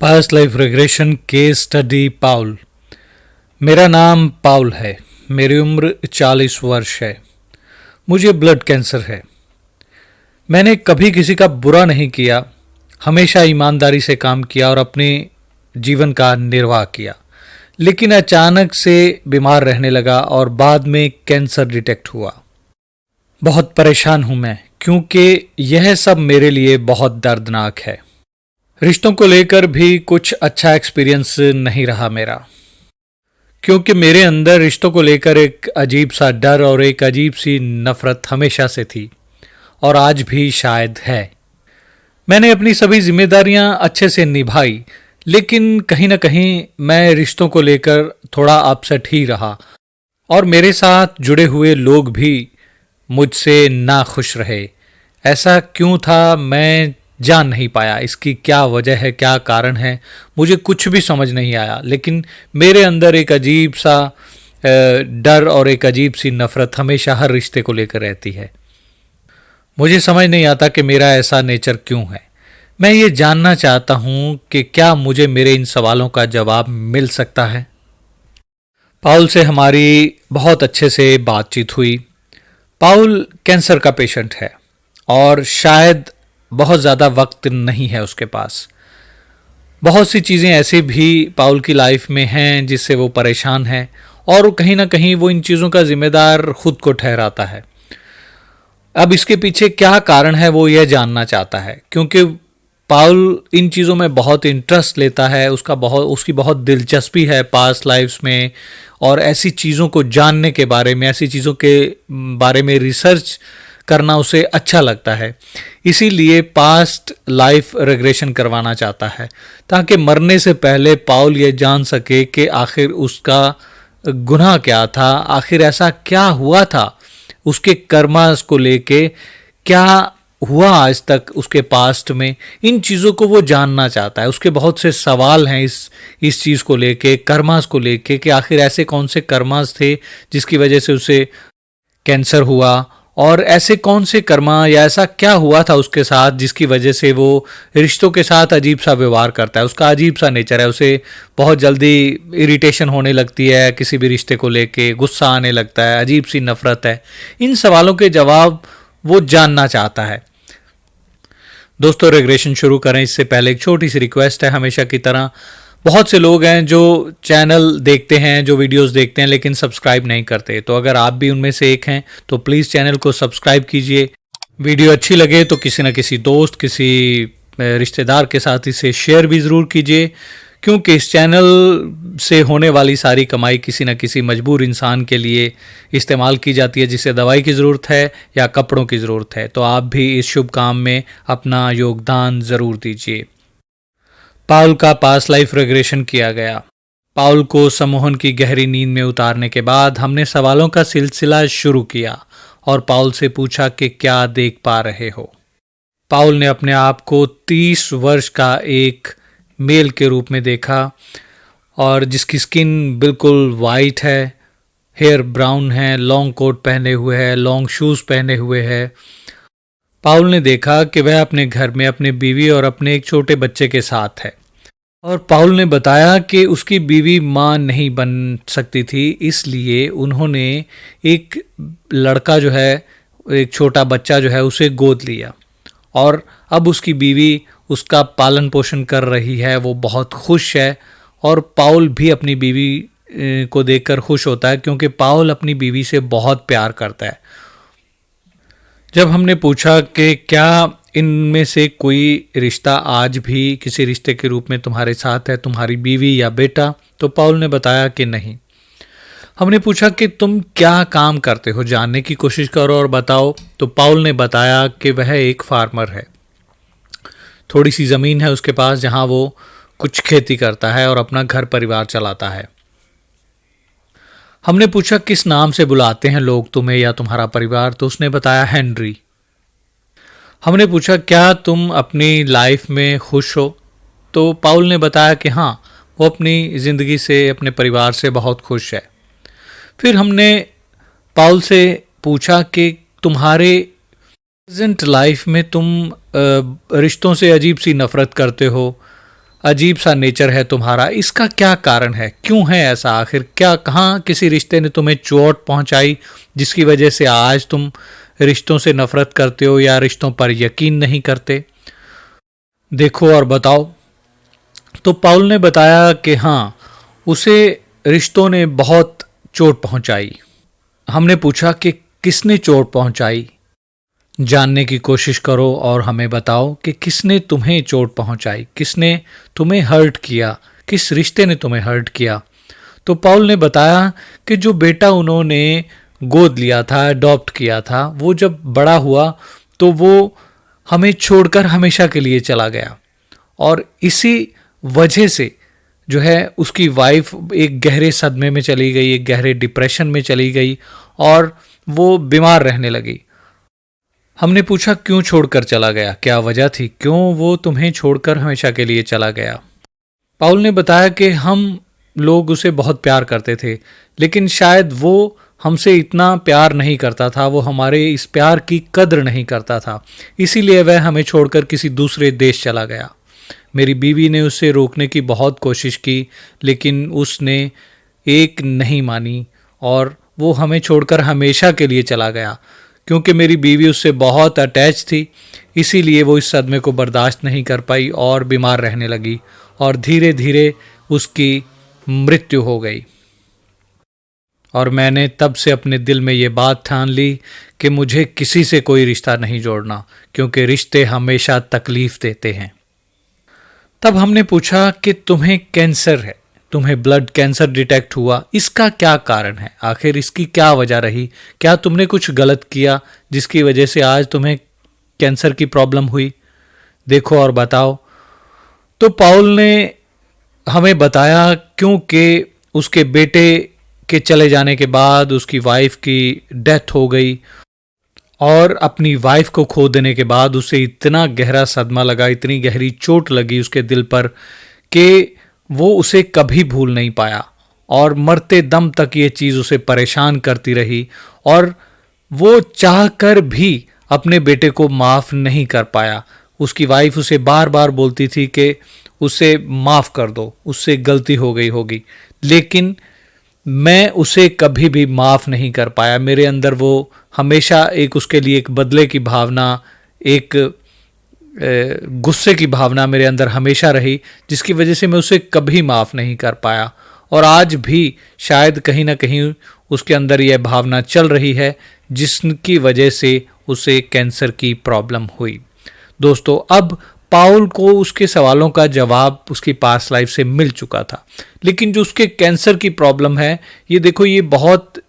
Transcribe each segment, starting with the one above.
Past life regression case study Paul. मेरा नाम पाउल है। मेरी उम्र 40 वर्ष है। मुझे ब्लड कैंसर है। मैंने कभी किसी का बुरा नहीं किया, हमेशा ईमानदारी से काम किया और अपने जीवन का निर्वाह किया। लेकिन अचानक से बीमार रहने लगा और बाद में कैंसर डिटेक्ट हुआ। बहुत परेशान हूं मैं, क्योंकि यह सब मेरे लिए बहुत दर्दनाक है। रिश्तों को लेकर भी कुछ अच्छा एक्सपीरियंस नहीं रहा मेरा, क्योंकि मेरे अंदर रिश्तों को लेकर एक अजीब सा डर और एक अजीब सी नफरत हमेशा से थी और आज भी शायद है। मैंने अपनी सभी जिम्मेदारियां अच्छे से निभाई, लेकिन कहीं ना कहीं मैं रिश्तों को लेकर थोड़ा अपसेट ही रहा और मेरे साथ जुड़े हुए लोग भी मुझसे नाखुश रहे। ऐसा क्यों था मैं जान नहीं पाया। इसकी क्या वजह है, क्या कारण है, मुझे कुछ भी समझ नहीं आया। लेकिन मेरे अंदर एक अजीब सा डर और एक अजीब सी नफरत हमेशा हर रिश्ते को लेकर रहती है। मुझे समझ नहीं आता कि मेरा ऐसा नेचर क्यों है। मैं ये जानना चाहता हूँ कि क्या मुझे मेरे इन सवालों का जवाब मिल सकता है। पाउल से हमारी बहुत अच्छे से बातचीत हुई। पाउल कैंसर का पेशेंट है और शायद बहुत ज़्यादा वक्त नहीं है उसके पास। बहुत सी चीज़ें ऐसी भी पाउल की लाइफ में हैं जिससे वो परेशान है और कहीं ना कहीं वो इन चीज़ों का जिम्मेदार खुद को ठहराता है। अब इसके पीछे क्या कारण है वो ये जानना चाहता है, क्योंकि पाउल इन चीज़ों में बहुत इंटरेस्ट लेता है। उसकी बहुत दिलचस्पी है पास्ट लाइफ्स में और ऐसी चीज़ों को जानने के बारे में, ऐसी चीज़ों के बारे में रिसर्च करना उसे अच्छा लगता है। इसीलिए पास्ट लाइफ रिग्रेशन करवाना चाहता है, ताकि मरने से पहले पाउल ये जान सके कि आखिर उसका गुनाह क्या था, आखिर ऐसा क्या हुआ था, उसके कर्मास को लेके क्या हुआ आज तक उसके पास्ट में। इन चीज़ों को वो जानना चाहता है। उसके बहुत से सवाल हैं इस चीज़ को लेके, कर्मास को लेके, कि आखिर ऐसे कौन से कर्मास थे जिसकी वजह से उसे कैंसर हुआ, और ऐसे कौन से कर्मा या ऐसा क्या हुआ था उसके साथ जिसकी वजह से वो रिश्तों के साथ अजीब सा व्यवहार करता है। उसका अजीब सा नेचर है, उसे बहुत जल्दी इरिटेशन होने लगती है, किसी भी रिश्ते को लेके गुस्सा आने लगता है, अजीब सी नफरत है। इन सवालों के जवाब वो जानना चाहता है। दोस्तों, रिग्रेशन शुरू करें इससे पहले एक छोटी सी रिक्वेस्ट है। हमेशा की तरह बहुत से लोग हैं जो चैनल देखते हैं, जो वीडियोस देखते हैं, लेकिन सब्सक्राइब नहीं करते। तो अगर आप भी उनमें से एक हैं तो प्लीज़ चैनल को सब्सक्राइब कीजिए। वीडियो अच्छी लगे तो किसी न किसी दोस्त, किसी रिश्तेदार के साथ इसे शेयर भी ज़रूर कीजिए, क्योंकि इस चैनल से होने वाली सारी कमाई किसी न किसी मजबूर इंसान के लिए इस्तेमाल की जाती है, जिसे दवाई की ज़रूरत है या कपड़ों की ज़रूरत है। तो आप भी इस शुभ काम में अपना योगदान ज़रूर दीजिए। पाउल का पास्ट लाइफ रिग्रेशन किया गया। पाउल को सम्मोहन की गहरी नींद में उतारने के बाद हमने सवालों का सिलसिला शुरू किया और पाउल से पूछा कि क्या देख पा रहे हो। पाउल ने अपने आप को 30 वर्ष का एक मेल के रूप में देखा और जिसकी स्किन बिल्कुल वाइट है, हेयर ब्राउन है, लॉन्ग कोट पहने हुए है, लॉन्ग शूज़ पहने हुए है। पाउल ने देखा कि वह अपने घर में अपने बीवी और अपने एक छोटे बच्चे के साथ है, और पाउल ने बताया कि उसकी बीवी मां नहीं बन सकती थी, इसलिए उन्होंने एक लड़का जो है, एक छोटा बच्चा जो है, उसे गोद लिया और अब उसकी बीवी उसका पालन पोषण कर रही है। वो बहुत खुश है और पाउल भी अपनी बीवी को देखकर खुश होता है, क्योंकि पाउल अपनी बीवी से बहुत प्यार करता है। जब हमने पूछा कि क्या इनमें से कोई रिश्ता आज भी किसी रिश्ते के रूप में तुम्हारे साथ है, तुम्हारी बीवी या बेटा, तो पाउल ने बताया कि नहीं। हमने पूछा कि तुम क्या काम करते हो, जानने की कोशिश करो और बताओ। तो पाउल ने बताया कि वह एक फार्मर है। थोड़ी सी ज़मीन है उसके पास जहाँ वो कुछ खेती करता है और अपना घर परिवार चलाता है। हमने पूछा किस नाम से बुलाते हैं लोग तुम्हें या तुम्हारा परिवार, तो उसने बताया हेनरी। हमने पूछा क्या तुम अपनी लाइफ में खुश हो, तो पाउल ने बताया कि हाँ, वो अपनी ज़िंदगी से, अपने परिवार से बहुत खुश है। फिर हमने पाउल से पूछा कि तुम्हारे प्रेजेंट लाइफ में तुम रिश्तों से अजीब सी नफ़रत करते हो, अजीब सा नेचर है तुम्हारा, इसका क्या कारण है, क्यों है ऐसा, आखिर क्या, कहाँ किसी रिश्ते ने तुम्हें चोट पहुंचाई जिसकी वजह से आज तुम रिश्तों से नफरत करते हो या रिश्तों पर यकीन नहीं करते? देखो और बताओ। तो पाउल ने बताया कि हाँ, उसे रिश्तों ने बहुत चोट पहुंचाई। हमने पूछा कि किसने चोट पहुंचाई? जानने की कोशिश करो और हमें बताओ कि किसने तुम्हें चोट पहुंचाई, किसने तुम्हें हर्ट किया, किस रिश्ते ने तुम्हें हर्ट किया। तो पाउल ने बताया कि जो बेटा उन्होंने गोद लिया था, अडॉप्ट किया था, वो जब बड़ा हुआ तो वो हमें छोड़कर हमेशा के लिए चला गया। और इसी वजह से जो है उसकी वाइफ एक गहरे सदमे में चली गई, एक गहरे डिप्रेशन में चली गई और वो बीमार रहने लगी। हमने पूछा क्यों छोड़कर चला गया, क्या वजह थी, क्यों वो तुम्हें छोड़कर हमेशा के लिए चला गया? पाउल ने बताया कि हम लोग उसे बहुत प्यार करते थे, लेकिन शायद वो हमसे इतना प्यार नहीं करता था, वो हमारे इस प्यार की कद्र नहीं करता था, इसीलिए वह हमें छोड़कर किसी दूसरे देश चला गया। मेरी बीवी ने उसे रोकने की बहुत कोशिश की, लेकिन उसने एक नहीं मानी और वो हमें छोड़कर हमेशा के लिए चला गया। क्योंकि मेरी बीवी उससे बहुत अटैच थी, इसीलिए वो इस सदमे को बर्दाश्त नहीं कर पाई और बीमार रहने लगी और धीरे धीरे उसकी मृत्यु हो गई। और मैंने तब से अपने दिल में ये बात ठान ली कि मुझे किसी से कोई रिश्ता नहीं जोड़ना, क्योंकि रिश्ते हमेशा तकलीफ देते हैं। तब हमने पूछा कि तुम्हें कैंसर है, तुम्हें ब्लड कैंसर डिटेक्ट हुआ, इसका क्या कारण है, आखिर इसकी क्या वजह रही, क्या तुमने कुछ गलत किया जिसकी वजह से आज तुम्हें कैंसर की प्रॉब्लम हुई? देखो और बताओ। तो पाउल ने हमें बताया क्योंकि उसके बेटे के चले जाने के बाद उसकी वाइफ की डेथ हो गई और अपनी वाइफ को खो देने के बाद उसे इतना गहरा सदमा लगा, इतनी गहरी चोट लगी उसके दिल पर कि वो उसे कभी भूल नहीं पाया और मरते दम तक ये चीज़ उसे परेशान करती रही और वो चाह कर भी अपने बेटे को माफ़ नहीं कर पाया। उसकी वाइफ उसे बार बार बोलती थी कि उसे माफ़ कर दो, उससे गलती हो गई होगी, लेकिन मैं उसे कभी भी माफ़ नहीं कर पाया। मेरे अंदर वो हमेशा एक उसके लिए एक बदले की भावना, एक गुस्से की भावना मेरे अंदर हमेशा रही, जिसकी वजह से मैं उसे कभी माफ़ नहीं कर पाया। और आज भी शायद कहीं ना कहीं उसके अंदर यह भावना चल रही है, जिसकी वजह से उसे कैंसर की प्रॉब्लम हुई। दोस्तों, अब पाउल को उसके सवालों का जवाब उसकी पास्ट लाइफ से मिल चुका था, लेकिन जो उसके कैंसर की प्रॉब्लम है, ये देखो, ये बहुत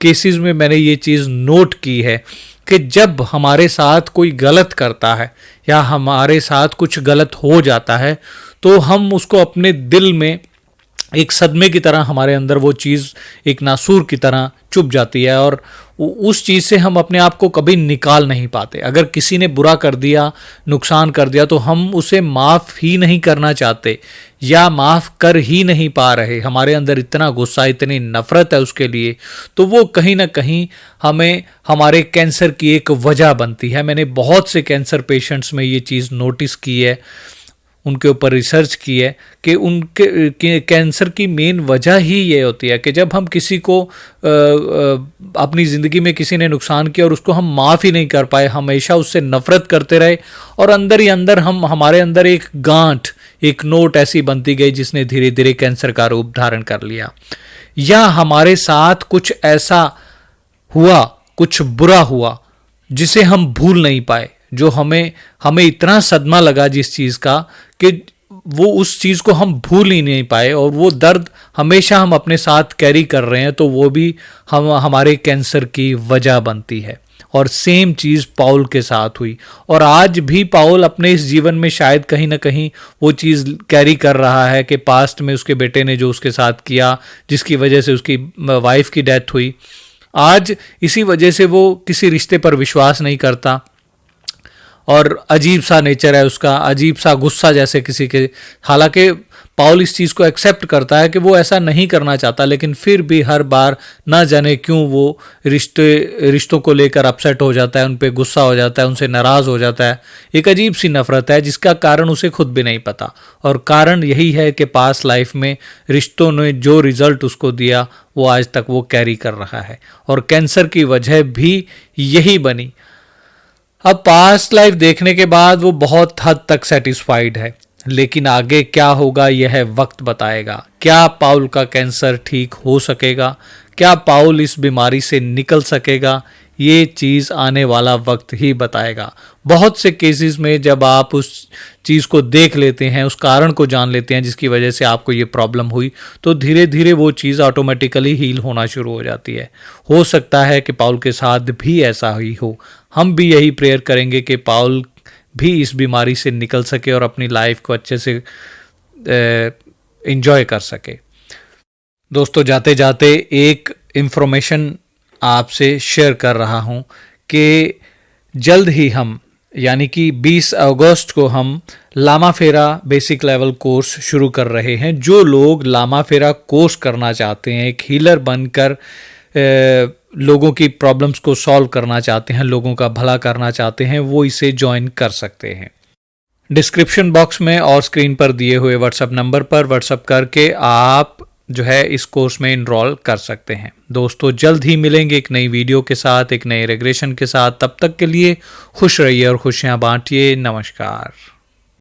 केसेस में मैंने ये चीज़ नोट की है कि जब हमारे साथ कोई गलत करता है या हमारे साथ कुछ गलत हो जाता है तो हम उसको अपने दिल में एक सदमे की तरह, हमारे अंदर वो चीज़ एक नासूर की तरह चुभ जाती है और उस चीज़ से हम अपने आप को कभी निकाल नहीं पाते। अगर किसी ने बुरा कर दिया, नुकसान कर दिया, तो हम उसे माफ़ ही नहीं करना चाहते या माफ़ कर ही नहीं पा रहे। हमारे अंदर इतना गुस्सा, इतनी नफ़रत है उसके लिए, तो वो कहीं ना कहीं हमें हमारे कैंसर की एक वजह बनती है। मैंने बहुत से कैंसर पेशेंट्स में ये चीज़ नोटिस की है, उनके ऊपर रिसर्च की है कि उनके कैंसर की मेन वजह ही ये होती है कि जब हम किसी को अपनी ज़िंदगी में किसी ने नुकसान किया और उसको हम माफ़ ही नहीं कर पाए, हमेशा उससे नफ़रत करते रहे और अंदर ही अंदर हमारे अंदर एक गांठ, एक नोट ऐसी बनती गई जिसने धीरे धीरे कैंसर का रूप धारण कर लिया। या हमारे साथ कुछ ऐसा हुआ, कुछ बुरा हुआ जिसे हम भूल नहीं पाए, जो हमें इतना सदमा लगा जिस चीज़ का कि वो उस चीज़ को हम भूल ही नहीं पाए और वो दर्द हमेशा हम अपने साथ कैरी कर रहे हैं, तो वो भी हमारे कैंसर की वजह बनती है। और सेम चीज़ पाउल के साथ हुई और आज भी पाउल अपने इस जीवन में शायद कहीं ना कहीं वो चीज़ कैरी कर रहा है कि पास्ट में उसके बेटे ने जो उसके साथ किया, जिसकी वजह से उसकी वाइफ की डेथ हुई, आज इसी वजह से वो किसी रिश्ते पर विश्वास नहीं करता और अजीब सा नेचर है उसका, अजीब सा गुस्सा जैसे किसी के। हालांकि पाउल इस चीज़ को एक्सेप्ट करता है कि वो ऐसा नहीं करना चाहता, लेकिन फिर भी हर बार ना जाने क्यों वो रिश्तों को लेकर अपसेट हो जाता है, उन पे गुस्सा हो जाता है, उनसे नाराज़ हो जाता है। एक अजीब सी नफ़रत है जिसका कारण उसे खुद भी नहीं पता, और कारण यही है कि पास्ट लाइफ में रिश्तों ने जो रिजल्ट उसको दिया वो आज तक वो कैरी कर रहा है, और कैंसर की वजह भी यही बनी। अब पास्ट लाइफ देखने के बाद वो बहुत हद तक सेटिस्फाइड है, लेकिन आगे क्या होगा यह वक्त बताएगा। क्या पाउल का कैंसर ठीक हो सकेगा? क्या पाउल इस बीमारी से निकल सकेगा? ये चीज़ आने वाला वक्त ही बताएगा। बहुत से केसेस में जब आप उस चीज़ को देख लेते हैं, उस कारण को जान लेते हैं जिसकी वजह से आपको ये प्रॉब्लम हुई, तो धीरे धीरे वो चीज़ ऑटोमेटिकली हील होना शुरू हो जाती है। हो सकता है कि पाउल के साथ भी ऐसा ही हो। हम भी यही प्रेयर करेंगे कि पाउल भी इस बीमारी से निकल सके और अपनी लाइफ को अच्छे से एंजॉय कर सके। दोस्तों, जाते जाते एक इन्फॉर्मेशन आपसे शेयर कर रहा हूं कि जल्द ही हम यानी कि 20 अगस्त को हम लामा फेरा बेसिक लेवल कोर्स शुरू कर रहे हैं। जो लोग लामा फेरा कोर्स करना चाहते हैं, एक हीलर बनकर लोगों की प्रॉब्लम्स को सॉल्व करना चाहते हैं, लोगों का भला करना चाहते हैं, वो इसे ज्वाइन कर सकते हैं। डिस्क्रिप्शन बॉक्स में और स्क्रीन पर दिए हुए व्हाट्सएप नंबर पर व्हाट्सएप करके आप जो है इस कोर्स में इनरोल कर सकते हैं। दोस्तों, जल्द ही मिलेंगे एक नई वीडियो के साथ, एक नए रेग्रेशन के साथ। तब तक के लिए खुश रहिए और खुशियां बांटिए। नमस्कार।